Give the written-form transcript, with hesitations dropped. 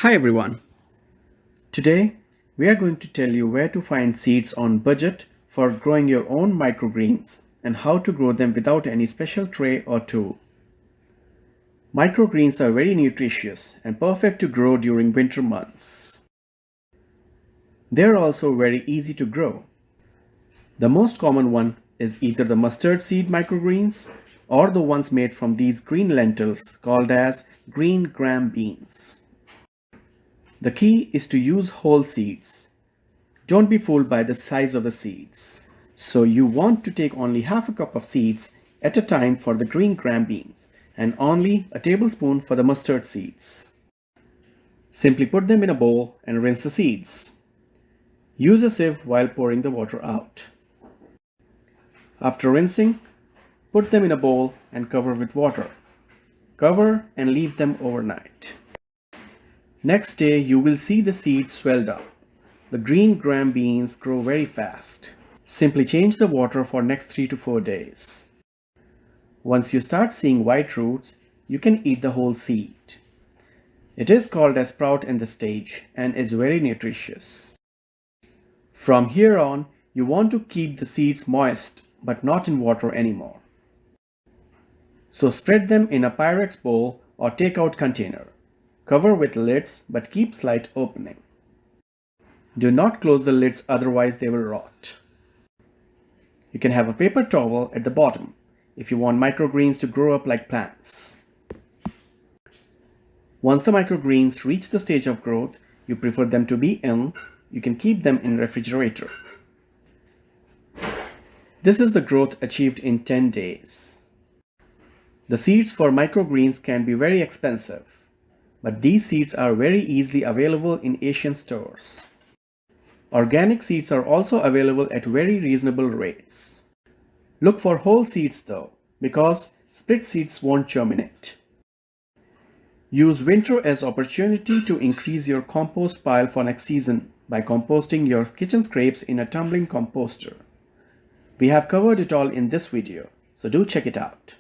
Hi everyone. Today we are going to tell you where to find seeds on budget for growing your own microgreens and how to grow them without any special tray or tool. Microgreens are very nutritious and perfect to grow during winter months. They are also very easy to grow. The most common one is either the mustard seed microgreens or the ones made from these green lentils called as green gram beans. The key is to use whole seeds. Don't be fooled by the size of the seeds. So you want to take only half a cup of seeds at a time for the green gram beans and only a tablespoon for the mustard seeds. Simply put them in a bowl and rinse the seeds. Use a sieve while pouring the water out. After rinsing, put them in a bowl and cover with water. Cover and leave them overnight. Next day you will see the seeds swelled up. The green gram beans grow very fast. Simply change the water for next 3 to 4 days. Once you start seeing white roots, you can eat the whole seed. It is called a sprout in this stage and is very nutritious. From here on, you want to keep the seeds moist but not in water anymore. So spread them in a Pyrex bowl or takeout container. Cover with lids but keep slight opening. Do not close the lids, otherwise they will rot. You can have a paper towel at the bottom if you want microgreens to grow up like plants. Once the microgreens reach the stage of growth you prefer them to be in, you can keep them in refrigerator. This is the growth achieved in 10 days. The seeds for microgreens can be very expensive, but these seeds are very easily available in Asian stores. Organic seeds are also available at very reasonable rates. Look for whole seeds though, because split seeds won't germinate. Use winter as opportunity to increase your compost pile for next season by composting your kitchen scraps in a tumbling composter. We have covered it all in this video, so do check it out.